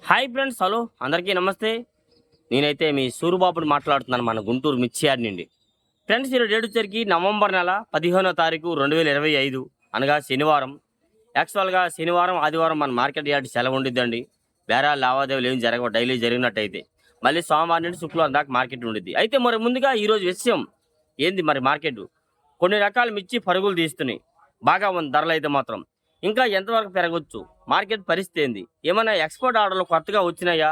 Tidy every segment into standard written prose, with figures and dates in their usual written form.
Hi friends, hello అందరికీ నమస్తే. నేనైతే మీ సూరిబాబుని మాట్లాడుతున్నాను, మన గుంటూరు మిర్చి యార్డ్ నుండి. ఫ్రెండ్స్, ఈరోజు డేట్ వచ్చరికి నవంబర్ నెల 15వ తారీఖు 2025 అనగా శనివారం. యాక్చువల్గా శనివారం ఆదివారం మన మార్కెట్ యార్డ్ సెలవు ఉండిద్దండి. బేరాలు లావాదేవీలు ఏం జరగవు డైలీ జరిగినట్టయితే. మళ్ళీ సోమవారం నుండి శుక్రవారం దాకా మార్కెట్ ఉండిద్ది. అయితే మరి ముందుగా ఈరోజు విషయం ఏంది మరి మార్కెట్. కొన్ని రకాల మిర్చి పరుగులు తీస్తున్నాయి, బాగా ఉంది ధరలు అయితే మాత్రం. ఇంకా ఎంతవరకు పెరగొచ్చు, మార్కెట్ పరిస్థితి ఏంది, ఏమైనా ఎక్స్పోర్ట్ ఆర్డర్లు కొత్తగా వచ్చినాయా,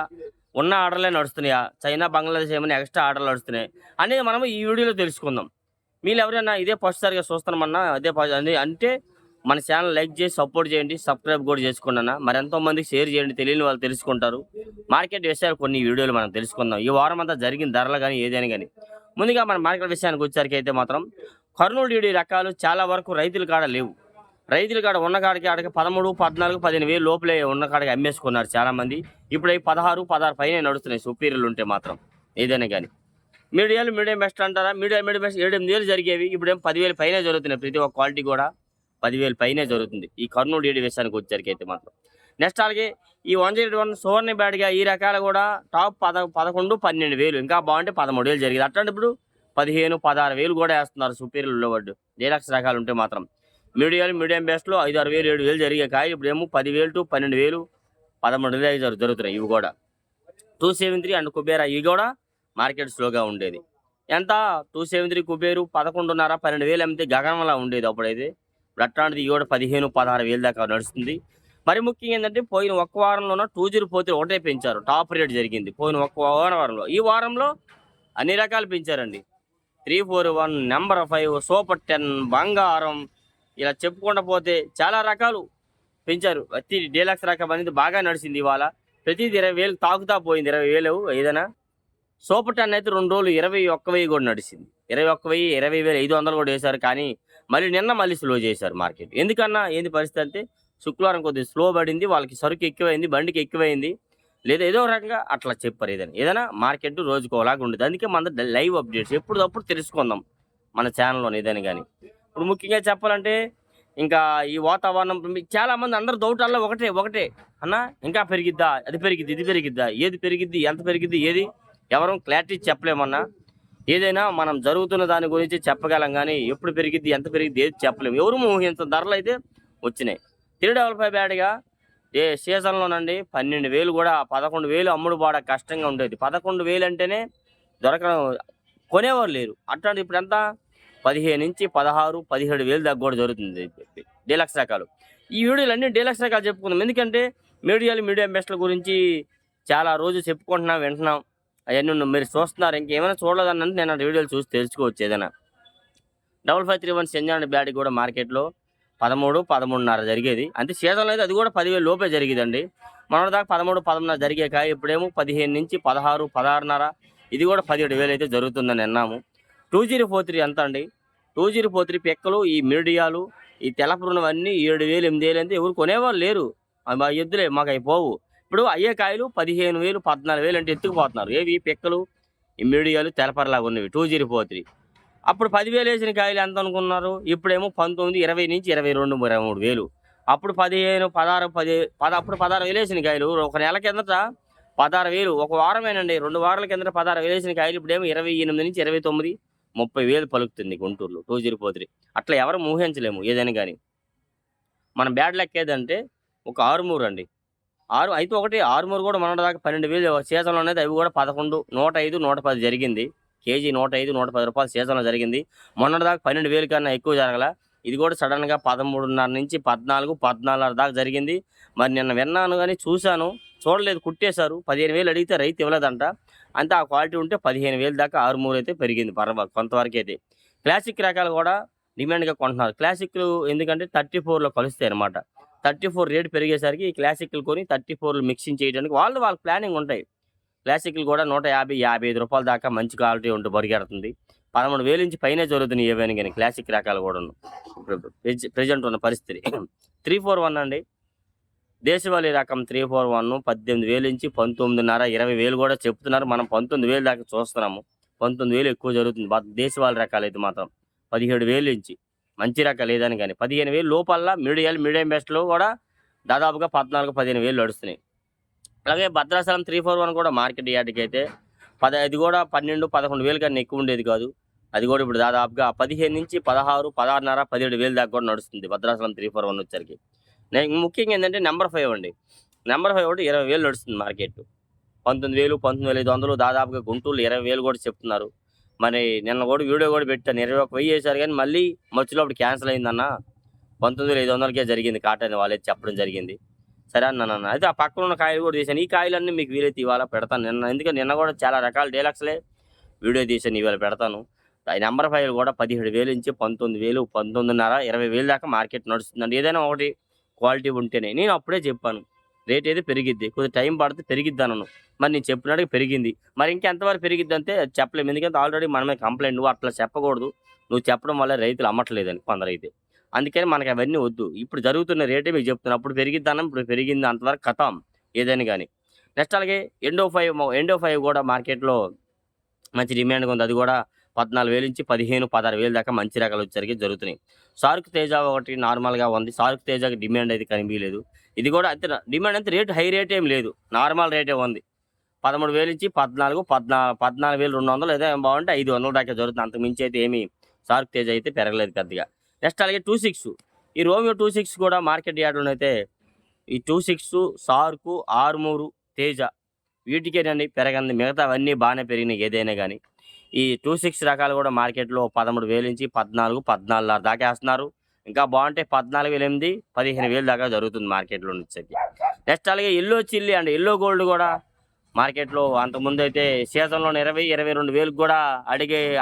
ఉన్న ఆర్డర్లే నడుస్తున్నాయా, చైనా బంగ్లాదేశ్ ఏమైనా ఎక్స్ట్రా ఆర్డర్లు నడుస్తున్నాయి అనేది మనం ఈ వీడియోలో తెలుసుకుందాం. మీరు ఎవరైనా ఇదే ఫస్ట్ సారిగా చూస్తున్నామన్నా అంటే మన ఛానల్ లైక్ చేసి సపోర్ట్ చేయండి, సబ్స్క్రైబ్ కూడా చేసుకోండి అన్న. మరి ఎంతో మందికి షేర్ చేయండి, తెలియని వాళ్ళు తెలుసుకుంటారు. మార్కెట్ విషయాలు కొన్ని వీడియోలు మనం తెలుసుకుందాం. ఈ వారం అంతా జరిగిన ధరలు కానీ ఏదైనా కానీ. ముందుగా మన మార్కెట్ విషయానికి వచ్చేసరికి అయితే మాత్రం కర్నూలు డీడీ రకాలు చాలా వరకు రైతుల కాడ లేవు. రైతుల కాడ ఉన్న కాడికి ఆడికి 13, 14, 15 వేలు లోపలే ఉన్న కాడికి అమ్మేసుకున్నారు చాలా మంది. ఇప్పుడు అవి 16, 16 పైన నడుస్తున్నాయి సుపీరియర్లు ఉంటే మాత్రం ఏదైనా కానీ. మీడియం బెస్ట్ అంటారా, మీడియం బెస్ట్ 7-8 వేలు జరిగేవి ఇప్పుడు ఏం 10,000 పైనే జరుగుతున్నాయి. ప్రతి ఒక్క క్వాలిటీ కూడా 10,000 పైనే జరుగుతుంది ఈ కర్నూలు డీడీ విషయానికి వచ్చేసరికి అయితే మాత్రం. నెక్స్ట్ అలాగే ఈ 101 సువర్ణ బ్యాడ్గా ఈ రకాలు కూడా టాప్ 11, 12 వేలు, ఇంకా బాగుంటే 13 వేలు జరిగింది. అట్లాంటి ఇప్పుడు 15, 16 వేలు కూడా వేస్తున్నారు సుపీరియర్లో వడ్డు డీలక్స్ రకాలు ఉంటే మాత్రం. మీడియం బెస్ట్లో 5, 6 వేలు, 7 వేలు జరిగే కాయ ఇప్పుడు ఏమో 10,000 to 12 వేలు, 13 వేలు జరుగుతున్నాయి ఇవి కూడా. 273 అండ్ కుబేరా ఇవి కూడా మార్కెట్ స్లోగా ఉండేది. ఎంత 273 కుబేరు 11.5, 12 వేలు అమ్మితే గగనంలా ఉండేది అప్పుడైతే. ఇప్పుడు అట్లాంటిది ఇవి కూడా 15, 16 వేలు దాకా నడుస్తుంది. మరి ముఖ్యంగా ఏంటంటే పోయిన ఒక్క వారంలోన 204 ఒకటే పెంచారు, టాప్ రేట్ జరిగింది పోయిన ఒక్క వారంలో. ఈ వారంలో అన్ని రకాలు పెంచారండి. 341, నెంబర్ 5, సూపర్ 10, బంగారం, ఇలా చెప్పుకుండా పోతే చాలా రకాలు పెంచారు. ప్రతి డీలక్స్ రకం అనేది బాగా నడిచింది ఇవాళ. ప్రతిది 20 వేలు తాకుతా పోయింది. 20 వేలు ఏదైనా. సూపర్ 10 అయితే 2 రోజులు 21,000 కూడా నడిచింది. 21,000, 20,500 కూడా వేశారు. కానీ మళ్ళీ స్లో చేశారు మార్కెట్. ఎందుకన్నా ఏంది పరిస్థితి అంటే శుక్రవారం కొద్దిగా స్లో పడింది, వాళ్ళకి సరుకు ఎక్కువైంది, బండికి ఎక్కువైంది, లేదా ఏదో రకంగా అట్లా చెప్పారు. ఏదైనా మార్కెట్ రోజుకోలాగా ఉండేది. అందుకే మన లైవ్ అప్డేట్స్ ఎప్పుడప్పుడు తెలుసుకుందాం మన ఛానల్లోనే ఏదైనా కానీ. ఇప్పుడు ముఖ్యంగా చెప్పాలంటే ఇంకా ఈ వాతావరణం చాలా మంది అందరు దౌటాల్లో ఒకటే అన్న, ఇంకా పెరిగిద్దా, అది పెరిగిద్ది, ఇది పెరిగిద్దా, ఏది పెరిగిద్ది, ఎంత పెరిగిద్ది, ఏది ఎవరు క్లారిటీ చెప్పలేమన్నా. ఏదైనా మనం జరుగుతున్న దాని గురించి చెప్పగలం, కానీ ఎప్పుడు పెరిగిద్ది, ఎంత పెరిగిద్ది, ఏది చెప్పలేము. ఎవరు ఊహించిన ధరలు అయితే వచ్చినాయి. 355 బ్యాడ్గా సీజన్లోనండి 12 వేలు కూడా 11 వేలు అమ్ముడు బాడ కష్టంగా ఉండేది. 11 వేలు అంటేనే దొరకడం, కొనేవారు లేరు. అట్లాంటి ఇప్పుడు ఎంత 15 నుంచి 16, 17 వేలు దాకా కూడా జరుగుతుంది డీలక్స్ రకాలు. ఈ వీడియోలు అన్ని డీలక్స్ రకాలు చెప్పుకుందాం. ఎందుకంటే మీడియం బెస్ట్ల గురించి చాలా రోజు చెప్పుకుంటున్నాం, వింటున్నాం. అవన్నీ మీరు చూస్తున్నారు. ఇంకేమైనా చూడలేదన్నది నేను వీడియోలు చూసి తెలుసుకోవచ్చు. ఏదైనా 5531 సెంజాన్ బ్యాడ్ కూడా మార్కెట్లో 13, 13.5 జరిగేది. అంటే సీజన్లో అయితే అది కూడా 10,000 లోపే జరిగేదండి. మన దాకా 13, 13.5 జరిగే కాయ ఇప్పుడేమో 15 నుంచి 16, 16.5, ఇది కూడా 17 వేలు అయితే జరుగుతుందని అన్నాము. 2043 ఎంత అండి, 2043 పెక్కలు, ఈ మీడియాలు, ఈ తెలపరుణం అన్నీ 7 వేలు, 8 వేలు అంటే ఎవరు కొనేవాళ్ళు లేరు. మా ఎద్దులే మాకు అయిపోవు. ఇప్పుడు అయ్యే కాయలు 15 వేలు, 14 వేలు అంటే ఎత్తుకుపోతున్నారు. ఏవి పెక్కలు, ఈ మీడియాలు, తెలపరలాగా ఉన్నవి 2043. అప్పుడు 10,000 వేసిన కాయలు ఎంత అనుకున్నారు, ఇప్పుడేమో 19, 20 నుంచి 22, 23 వేలు. అప్పుడు 15, 16, 10 అప్పుడు 16 వేలు వేసిన కాయలు ఒక నెల కిందట 16 వేలు, ఒక వారమేనండి, 2 వారాల కిందట 16 వేలు వేసిన కాయలు ఇప్పుడేమో 28 నుంచి 29, 30 వేలు పలుకుతుంది గుంటూరులో 2043. అట్లా ఎవరు ఊహించలేము ఏదైనా కానీ. మన బ్యాడ్ లెక్క ఏదంటే ఒక ఆరుమూరు అండి. అయితే ఒకటి ఆరుమూరు కూడా మన దాకా 12 వేలు సీజన్లో అనేది, అవి కూడా 11, 105, 110 జరిగింది. కేజీ 105, 110 రూపాయలు సీజన్లో జరిగింది. మొన్నటిదాకా 12 వేలు కన్నా ఎక్కువ జరగల. ఇది కూడా సడన్గా 13.5 నుంచి 14, 14.5 దాకా జరిగింది. మరి నిన్న విన్నాను కానీ చూశాను, చూడలేదు, కుట్టేశారు. 15 వేలు అడిగితే రైతు ఇవ్వలేదంట. అంతే ఆ క్వాలిటీ ఉంటే 15 వేలు దాకా ఆరుమూరు అయితే పెరిగింది పర్వాలేదు కొంతవరకు అయితే. క్లాసిక్ రకాలు కూడా డిమాండ్గా కొంటున్నారు. క్లాసిక్లు ఎందుకంటే 34లో కలుస్తాయి అనమాట. 34 రేటు పెరిగేసరికి ఈ క్లాసిక్లు కొని 34లో మిక్సింగ్ చేయడానికి వాళ్ళ ప్లానింగ్ ఉంటాయి. క్లాసిక్లు కూడా 150, 55 రూపాయల దాకా మంచి క్వాలిటీ ఉంటూ పరిగెడుతుంది. 13 వేలు నుంచి పైనే జరుగుతున్నాయి ఏవైనా కానీ క్లాసిక్ రకాలు కూడా. ప్రజెంట్ ఉన్న పరిస్థితి 341 అండి, దేశవాళీ రకం 341 18 వేలు నుంచి 19.5, 20 వేలు కూడా చెప్తున్నారు. మనం 19 వేలు దాకా చూస్తున్నాము. 19 వేలు ఎక్కువ జరుగుతుంది. దేశవాళీ రకాలు అయితే మాత్రం 17 వేలు నుంచి మంచి రకాలు ఏదని కానీ. 15 వేలు లోపల మీడియం బెస్ట్లో కూడా దాదాపుగా 14, 15 వేలు నడుస్తున్నాయి. అలాగే భద్రాచలం 341 కూడా మార్కెట్ యార్డ్కి అయితే అది కూడా 12, 11 కన్నా ఎక్కువ ఉండేది కాదు. అది కూడా ఇప్పుడు దాదాపుగా 15 నుంచి 16, 16.5, 17 దాకా కూడా నడుస్తుంది భద్రాచలం 341 వచ్చరికి. ముఖ్యంగా ఏంటంటే నెంబర్ 5 అండి. నెంబర్ 5 ఒకటి 20,000 నడుస్తుంది మార్కెట్. 19,000, 19,500 దాదాపుగా గుంటూరులో 20,000 కూడా చెప్తున్నారు. మరి నిన్న కూడా వీడియో కూడా పెట్టాను. 21,000 వేశారు కానీ మళ్ళీ మధ్యలో అప్పుడు క్యాన్సిల్ అయిందన్న. 19,500కే జరిగింది కాటని వాళ్ళే చెప్పడం జరిగింది. సరే అన్నానన్న. అయితే ఆ పక్కన ఉన్న కాయలు కూడా తీశాను. ఈ కాయలన్నీ మీకు వీలైతే ఇవాళ పెడతాను. ఎందుకంటే నిన్న కూడా చాలా రకాల డీలక్స్లే వీడియో తీశాను. ఇవాళ పెడతాను. నెంబర్ 5 కూడా 17,000 నుంచి 19,000, 19.5, 20,000 దాకా మార్కెట్ నడుస్తుందండి. ఏదైనా ఒకటి క్వాలిటీ ఉంటేనే. నేను అప్పుడే చెప్పాను. రేట్ అయితే పెరిగిద్ది. కొద్దిగా టైం పడితే పెరిగిద్ది అన్నాను. మరి నేను చెప్పినట్టుగా పెరిగింది. మరి ఇంకెంతవరకు పెరిగిద్ది అంటే చెప్పలేము. ఎందుకంటే ఆల్రెడీ మనమే కంప్లైంట్ నువ్వు అట్లా చెప్పకూడదు. నువ్వు చెప్పడం వల్ల రైతులు అమ్మట్లేదని కొందరైతే. అందుకని మనకి అవన్నీ వద్దు. ఇప్పుడు జరుగుతున్న రేటే మీకు చెప్తున్నా. అప్పుడు పెరిగిద్దన్నాం. ఇప్పుడు పెరిగింది అంతవరకు ఖతం ఏదైనా గాని. నెక్స్ట్ అలాగే ఎండో 5 కూడా మార్కెట్‌లో మంచి డిమాండ్‌గా ఉంది. అది కూడా 14,000 నుంచి 15, 16,000 దాకా మంచి రకాలు వచ్చేసరికి జరుగుతున్నాయి. సార్క్ తేజ ఒకటి నార్మల్‌గా ఉంది. సార్క్ తేజకి డిమాండ్ అయితే కనిపియలేదు. ఇది కూడా అంతే డిమాండ్ అంతే హై రేట్ ఏం లేదు. నార్మల్ రేటే ఉంది. 13,000 నుంచి 14,200 లేదా ఏం బాగుంటే 500 దాకా జరుగుతుంది. అంతకు మించి అయితే ఏమి సార్క్ తేజ అయితే పెరగలేదు పెద్దగా. నెక్స్ట్ అలాగే 26 ఈ రోమియో 26 కూడా మార్కెట్ యార్డ్‌లోనైతే ఈ 26, సార్కు, ఆర్మూరు, తేజ వీటికేనండి పెరగంది. మిగతావన్నీ బాగానే పెరిగినాయి ఏదైనా గానీ. ఈ 26 రకాలు కూడా మార్కెట్‌లో 13,000 నుంచి 14, 14.5 దాకా ఏస్తున్నారు. ఇంకా బాగుంటే 14,800, 15,000 దాకా జరుగుతుంది మార్కెట్‌లో వచ్చేసరికి. నెక్స్ట్ అలాగే yellow chilli and yellow gold కూడా మార్కెట్‌లో అంతకుముందైతే సీజన్‌లోనే 20, 22,000 కూడా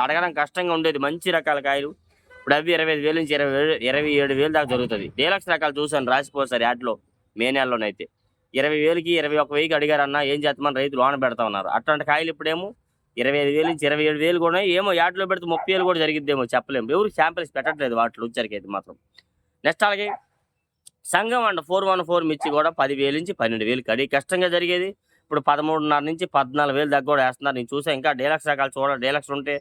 అడగడం కష్టంగా ఉండేది. మంచి రకాల కాయలు. ఇప్పుడు అవి 25,000 నుంచి 27,000 దాకా జరుగుతది. డీలక్స్ రకాలు చూసాను రాసిపోసారు యాడ్‌లో మే నెలలోనైతే. 20,000కి, 21,000కి అడిగారన్న ఏం చేస్తామని రైతులు లోన పెడతా ఉన్నారు. అట్లాంటి కాయలు ఇప్పుడేమో 25,000 నుంచి 27,000 కూడా ఏమో యాడ్‌లో పెడితే 30,000 కూడా జరిగిద్దేమో చెప్పలేము. ఎవరు శాంపిల్స్ పెట్టట్లేదు వాటిలో వచ్చరికైతే మాత్రం. నెక్స్ట్ అలాగే సంఘం అండ్ 414 మిర్చి కూడా 10,000 నుంచి 12,000 కడి కష్టంగా జరిగేది. ఇప్పుడు 13.5 నుంచి 14,000 దాకా కూడా వేస్తున్నారు. నేను చూసా ఇంకా డీలక్స్ రకాలు డీలక్స్ ఉంటే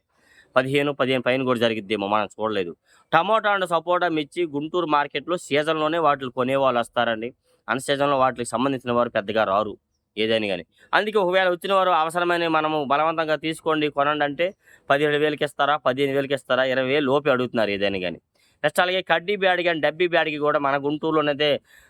15 పైన కూడా జరిగిద్దేమో మనం చూడలేదు. టమోటా అండ్ సపోటా మిర్చి గుంటూరు మార్కెట్‌లో సీజన్‌లోనే వాటిని కొనేవాళ్ళు వస్తారండి. అన్ సీజన్‌లో వాటికి సంబంధించిన వారు పెద్దగా రారు ఏదైనా గాని. అందుకే ఒకవేళ వచ్చిన వారు అవసరమైనవి మనము బలవంతంగా తీసుకోండి కొనండి అంటే 17,000కి ఇస్తారా? 15,000కి ఇస్తారా? 20,000 లోపే అడుగుతున్నారు ఏదైనా గాని. నెక్స్ట్ అలాగే కడ్డీ బ్యాడ్ గాని, డబ్బీ బ్యాడ్‌కి కూడా మన గుంటూరులోనైతే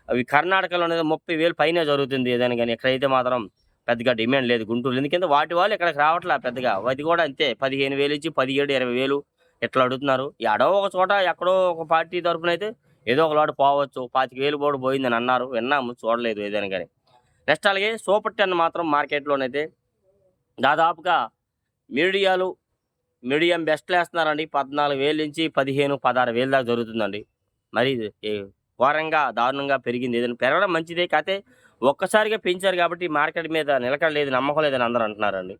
అవి కర్ణాటకలోనైతే 30,000 పైనే జరుగుతుంది ఏదైనా గాని. ఇక్కడైతే మాత్రం పెద్దగా డిమాండ్ లేదు గుంటూరులో. ఎందుకంటే వాటి వాళ్ళు ఇక్కడికి రావట్లా పెద్దగా. అది కూడా అంతే 15,000 నుంచి 17, 20,000 ఇట్లా అడుగుతున్నారు. ఎడో ఒక చోట ఎక్కడో ఒక పార్టీ తరపునైతే ఏదో ఒక లోటు పోవచ్చు. 25,000 కూడా పోయిందని అన్నారు. విన్నాము చూడలేదు ఏదైనా గాని. నెక్స్ట్ అలాగే సూపర్ 10 మాత్రం మార్కెట్‌లోనైతే దాదాపుగా మీడియాలు మీడియం బెస్ట్‌లేస్తున్నారండి. 14,000 నుంచి 15, 16,000 దాకా జరుగుతుందండి. మరి ఇది ఘోరంగా దారుణంగా పెరిగింది. ఏదైనా పెరగడం మంచిదే. కాతే ఒక్కసారిగా పెంచారు కాబట్టి మార్కెట్ మీద నిలకడ లేదు, నమ్మకం లేదని అందరూ అంటున్నారండి.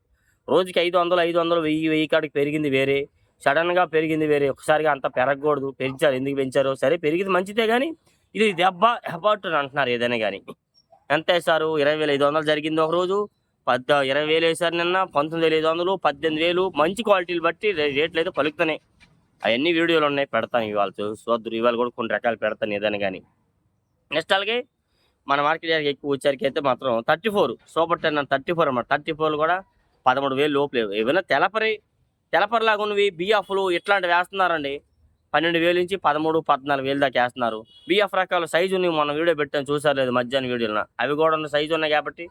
రోజుకి 500, 500, 1000, 1000 కాడికి పెరిగింది వేరే. సడెన్‌గా పెరిగింది వేరే. ఒక్కసారిగా అంత పెరగకూడదు. పెంచారు. ఎందుకు పెంచారో సరే పెరిగింది మంచిదే గానీ ఇది దెబ్బ ఎబార్ట్ అని అంటున్నారు ఏదైనా గాని. ఎంతేశారు? 20,500 జరిగింది ఒకరోజు. 20,000 ఏశారు నిన్న. 19,500, 18,000 మంచి క్వాలిటీలు బట్టి రేట్లయితే పలుకుతున్నాయి. అయన్నీ వీడియోలున్నాయి పెడతాను ఇవాళ చూద్దురు. ఇవాళ కూడా కొన్ని రకాలు పెడతాను ఏదైనా గాని. నెక్స్ట్ అలాగే మన మార్కెట్ యార్డ్‌కి ఎక్కువ వచ్చేసరికైతే మాత్రం 34 సూపర్ 10 అని 34 అన్నమాట. 34 కూడా 13,000 లోపలే. ఏవైనా తెలపరిలాగా ఉన్నవి బిఎఫ్‌లు ఇట్లాంటివి వేస్తున్నారండి. 12,000 నుంచి 13, 14,000 దాకా వేస్తున్నారు. బిఎఫ్ రకాల సైజు ఉన్నవి మొన్న వీడియో పెట్టాను చూసారో లేదో మధ్యాహ్నం వీడియోలో. అవి కూడా ఉన్న సైజు ఉన్నాయి కాబట్టి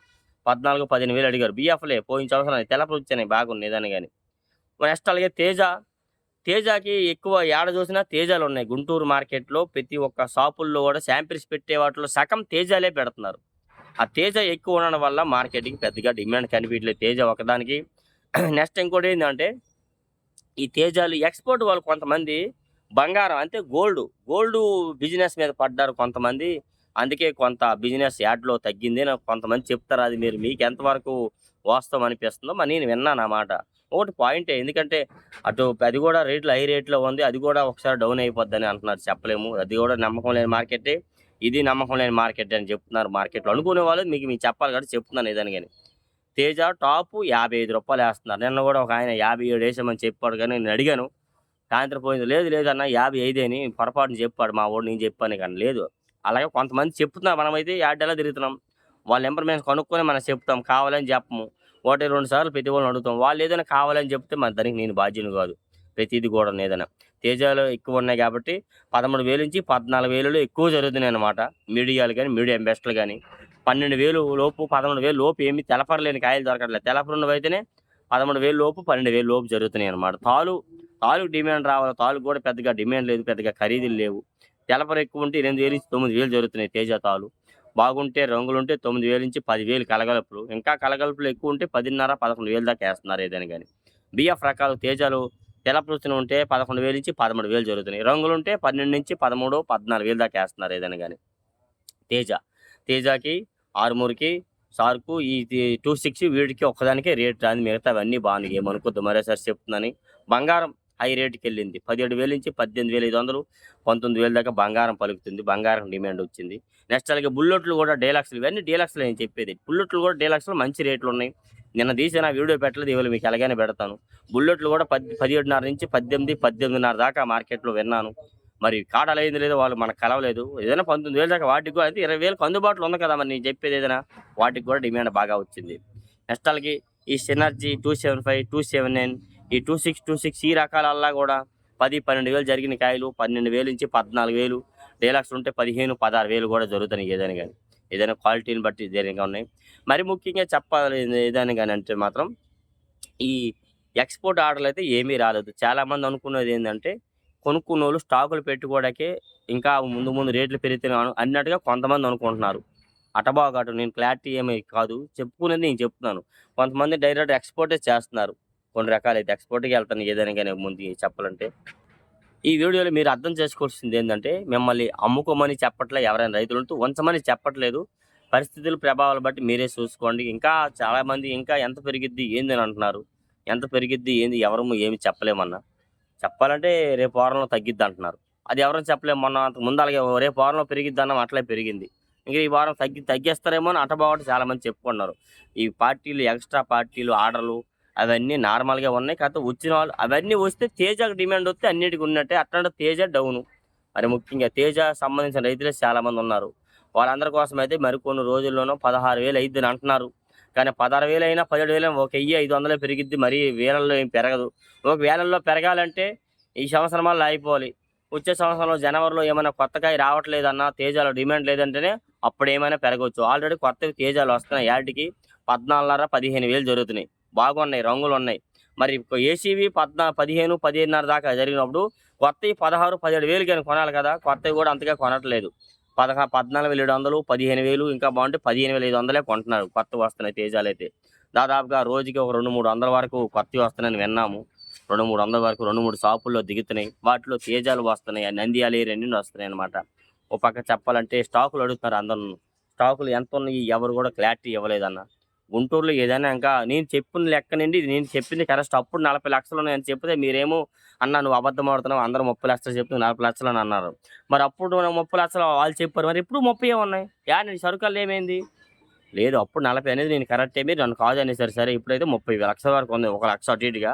14, 15,000 అడిగారు. బిఎఫ్‌లే పోయిన సంవత్సరం తెలపలు వచ్చాయి బాగున్నాయి ఏదైనా గాని. నెక్స్ట్ అలాగే తేజకి ఎక్కువ ఏడ చూసినా తేజాలున్నాయి. గుంటూరు మార్కెట్‌లో ప్రతి ఒక్క షాపుల్లో కూడా శాంపిల్స్ పెట్టే వాటిలో సగం తేజాలే పెడుతున్నారు. ఆ తేజ ఎక్కువ ఉండడం వల్ల మార్కెట్‌కి పెద్దగా డిమాండ్ కనిపియట్లేదు తేజ ఒకదానికి. నెక్స్ట్ ఇంకోటేందంటే ఈ తేజాలు ఎక్స్‌పోర్ట్ వాళ్ళు కొంతమంది బంగారం అంటే గోల్డు బిజినెస్ మీద పడ్డారు కొంతమంది. అందుకే కొంత బిజినెస్ యాడ్‌లో తగ్గింది అని కొంతమంది చెప్తారు. అది మీకు ఎంతవరకు వాస్తవం అనిపిస్తుందో మరి నేను విన్నాను ఆ మాట. ఒకటి పాయింటే ఎందుకంటే అటు అది కూడా రేట్లు హై రేట్‌లో ఉంది. అది కూడా ఒకసారి డౌన్ అయిపోద్దని అంటున్నారు. చెప్పలేము. అది కూడా నమ్మకం లేని మార్కెట్టే. ఇది నమ్మకం లేని మార్కెట్టే అని చెప్తున్నారు మార్కెట్‌లో. అనుకునే వాళ్ళు మీకు చెప్పాలి కాబట్టి చెప్తున్నాను ఏదని గాని. తేజ టాపు రూ. 55 ఏస్తున్నారు. నిన్న కూడా ఒక ఆయన 57 ఏసామని చెప్పాడు కానీ నేను అడిగాను. సాయంత్రం పోయింది. లేదు లేదన్న 55 అని పొరపాటున చెప్పాడు మా వోడు. నేను చెప్పాను కానీ లేదు. అలాగే కొంతమంది చెప్తున్నారు. మనమైతే యార్డ్ ఎలా తిరుగుతున్నాం. వాళ్ళ నెంబర్ మేము కనుక్కొని మనం చెప్తాం, కావాలని చెప్పము. 1, 2 సార్లు ప్రతి వాళ్ళని అడుగుతాం. వాళ్ళు ఏదైనా కావాలని చెప్తే మరి దానికి నేను బాధ్యుని కాదు. ప్రతీది కూడా ఏదైనా. తేజాలు ఎక్కువ ఉన్నాయి కాబట్టి 13,000 నుంచి 14,000లో ఎక్కువ జరుగుతున్నాయన్నమాట. మీడియాలు గాని, మీడియా ఇన్వెస్టర్లు గాని. 12,000 లోపు, 13,000 లోపు ఏమి తెలపరలేని కాయలు దొరకట్లేదు. తెలపరున్నవైతేనే 13,000 లోపు, 12,000 లోపు జరుగుతున్నాయన్నమాట. తాలుకు డిమాండ్ రావాలి. తాలుకు కూడా పెద్దగా డిమాండ్ లేదు. పెద్దగా ఖరీదులు లేవు. తెలపరు ఎక్కువ ఉంటే 8,000 నుంచి 9,000 జరుగుతున్నాయి తేజ తాలు. బాగుంటే రంగులుంటే 9,000 నుంచి 10,000 కలగలుపులు. ఇంకా కలగలుపులు ఎక్కువ ఉంటే 10,500, 11,000 దాకా ఏస్తున్నారు ఏదైనా గాని. బిఎఫ్ రకాలు తేజాలు తెలపరుచున ఉంటే 11,000 నుంచి 13,000 జరుగుతున్నాయి. రంగులుంటే 12 నుంచి 13, 14,000 దాకా ఏస్తున్నారు ఏదైనా గాని. తేజాకి, ఆర్మూర్‌కి, షార్కు ఈ 26 వీటికి ఒక్కదానికే రేట్ రాంది. మిగతావన్నీ బాగున్నాయి. ఏమనుకోద్దు మరోసారి చెప్తున్నాను. బంగారం హై రేట్‌కెళ్ళింది. 17,000 నుంచి 18,500, 19,000 దాకా బంగారం పలుకుతుంది. బంగారం డిమాండ్ వచ్చింది. నెక్స్ట్ అలాగే బుల్లెట్లు కూడా డీలక్స్‌లు, ఇవన్నీ డీలక్స్‌లే నేను చెప్పేది. బుల్లెట్లు కూడా డీలక్స్‌లో మంచి రేట్లున్నాయి. నిన్న తీసిన వీడియో పెట్టలేదు. ఇవాళ మీకు ఎలాగైనా పెడతాను. బుల్లెట్లు కూడా 17,500 నుంచి 18, 18,500 దాకా మార్కెట్‌లో విన్నాను. మరి కాటాలు అయింది లేదో వాళ్ళు మనకు కలవలేదు. ఏదైనా 19,000 దాకా వాటికి కూడా అయితే 20,000కి అందుబాటులో ఉంది కదా! మరి నేను చెప్పేది ఏదైనా. వాటికి కూడా డిమాండ్ బాగా వచ్చింది. నెక్స్ట్ అలాగే ఈ సినర్జీ 275, 279, ఈ 26 ఈ రకాలల్లా కూడా 10, 12,000 జరిగిన కాయలు 12,000 నుంచి 14,000, డీలక్స్ ఉంటే 15, 16,000 కూడా జరుగుతున్నాయి ఏదైనా గాని. ఏదైనా క్వాలిటీని బట్టి దేనిగా ఉన్నాయి. మరి ముఖ్యంగా చెప్పాలి ఏదైనా గాని అంటే మాత్రం ఈ ఎక్స్‌పోర్ట్ ఆర్డర్‌లయితే ఏమీ రాలేదు. చాలామంది అనుకున్నది ఏందంటే కొనుక్కున్నోళ్ళు స్టాకులు పెట్టుకోవడానికే ఇంకా ముందు ముందు రేట్లు పెరిగితేనే అన్నట్టుగా కొంతమంది అనుకుంటున్నారు. అటు నేను క్లారిటీ ఏమి కాదు. చెప్పుకునేది నేను చెప్తున్నాను. కొంతమంది డైరెక్ట్ ఎక్స్‌పోర్టే చేస్తున్నారు. కొన్ని రకాలైతే ఎక్స్‌పోర్ట్‌కే ఎళ్తున్నాయి ఏదైనా గాని ముందు చెప్పాలంటే. ఈ వీడియోలో మీరు అర్థం చేసుకోవాల్సిందేందంటే మిమ్మల్ని అమ్ముకోమని చెప్పట్లే, ఎవరైనా రైతులుంటూ ఉంచమని చెప్పట్లేదు. పరిస్థితుల ప్రభావాలు బట్టి మీరే చూసుకోండి. ఇంకా చాలామంది ఇంకా ఎంత పెరిగిద్ది ఏందని అంటున్నారు. ఎంత పెరిగిద్ది ఏంది ఎవరము ఏమి చెప్పలేమన్నా. చెప్పాలంటే రేపు వారంలో తగ్గిద్దంటున్నారు. అది ఎవరం చెప్పలేం. మొన్న అంతకు ముందు అలాగే రేపు వారంలో పెరిగిద్దన్నాం అట్లే పెరిగింది. ఇంక ఈ వారం తగ్గేస్తారేమో అని అటబాటు చాలామంది చెప్పుకున్నారు. ఈ పార్టీలు, ఎక్స్‌ట్రా పార్టీలు, ఆర్డర్‌లు అవన్నీ నార్మల్‌గా ఉన్నాయి. కాకపోతే వచ్చిన వాళ్ళు అవన్నీ వస్తే తేజాకు డిమాండ్ వస్తే అన్నిటికి ఉన్నట్టే. అట్లాంటి తేజ డౌను. మరి ముఖ్యంగా తేజ సంబంధించిన రైతులే చాలామంది ఉన్నారు. వాళ్ళందరి కోసమైతే మరికొన్ని రోజుల్లోనో 16,000 అయిద్దని అంటున్నారు. కానీ 16,000 అయినా, 17,000 ఒక 1,500 పెరిగిద్ది. మరీ వేలల్లో ఏం పెరగదు. ఒక వేలల్లో పెరగాలంటే ఈ సంవత్సరమల్లా ఆగిపోవాలి. వచ్చే సంవత్సరంలో జనవరిలో ఏమైనా కొత్త కాయ రావట్లేదన్నా, తేజాలో డిమాండ్ లేదంటేనే అప్పుడేమైనా పెరగొచ్చు. ఆల్రెడీ కొత్తవి తేజాలు వస్తున్నాయి. యాటికి 14,500, 15,000 జరుగుతున్నాయి. బాగున్నాయి, రంగులున్నాయి. మరి ఏసీవి 15, 15,500 దాకా జరిగినప్పుడు కొత్తవి 16, 17,000 గాని కొనాలి కదా! కొత్తవి కూడా అంతగా కొనట్లేదు. 14,700, 15,000 ఇంకా బాగుంటే 15,500 కొంటున్నారు. కొత్తవి వస్తున్నాయి తేజాలైతే. దాదాపుగా రోజుకి ఒక 2, 300 వరకు కొత్తవి వస్తున్నాయని విన్నాము. 2, 300 వరకు 2, 3 షాపుల్లో దిగుతున్నాయి. వాటిలో తేజాలు వస్తున్నాయి. నంద్యాల ఈ రెండును వస్తున్నాయన్నమాట. ఓ పక్క చెప్పాలంటే స్టాకులు అడుగుతున్నారు అందరును. స్టాకులు ఎంతున్నయి ఎవరు కూడా క్లారిటీ ఇవ్వలేదన్న. గుంటూరులో ఏదైనా ఇంకా నేను చెప్పిన లెక్క నుండి నేను చెప్పింది కరెక్ట్. అప్పుడు 40,00,000 ఉన్నాయని చెప్తే మీరేమో అన్నా నువ్వు అబద్ధం ఆడుతున్నావు. అందరూ 30,00,000 చెప్తే 40,00,000 అని అన్నారు. మరి అప్పుడు 30,00,000 వాళ్ళు చెప్పారు. మరి ఇప్పుడు 30 ఉన్నాయి. నీ సరుకుల్లో ఏమైంది? లేదు అప్పుడు 40 అనేది నేను కరెక్టే. మీరు నన్ను కాదనేసారు. సరే ఇప్పుడైతే 30,00,000 వరకు ఉంది. 1,00,000 అటు ఇటుగా.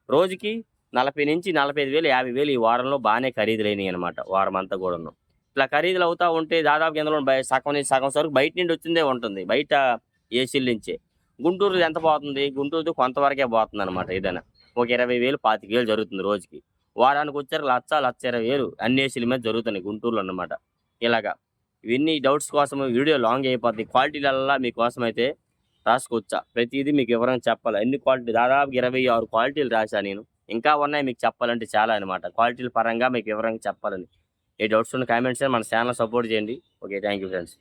రోజుకి 40,000-45,000, 50,000 ఈ వారంలో బానే ఖరీదులైనయన్నమాట. వారమంతా కూడాను. ఇట్లా ఖరీదులు అవుతా ఉంటే దాదాపుగా ఇందులో సగం నుంచి సగం సరుకు బయట నుండి వచ్చిందే ఉంటుంది. బయట ఏసీల నుంచే. గుంటూరులో ఎంత పోతుంది? గుంటూరుది కొంతవరకే పోతుందన్నమాట ఏదైనా. ఒక 20,000, 25,000 జరుగుతుంది రోజుకి. వారానికొచ్చేసరికి 1,20,000 అన్ని ఏసీల మీద జరుగుతున్నాయి గుంటూరులో అన్నమాట. ఇలాగా. ఇవన్నీ డౌట్స్ కోసం వీడియో లాంగ్ అయిపోద్ది. క్వాలిటీలల్లా మీకోసమైతే రాసుకొచ్చా. ప్రతీదీ మీకు వివరంగా చెప్పాలి. అన్ని క్వాలిటీ దాదాపు 26 క్వాలిటీలు రాశా నేను. ఇంకా ఉన్నాయి మీకు చెప్పాలంటే చాలా అనమాట. క్వాలిటీల పరంగా మీకు వివరంగా చెప్పాలని. ఏ డౌట్స్ ఉన్న కామెంట్స్ మన ఛానల్ సపోర్ట్ చేయండి. ఓకే. Thank you friends.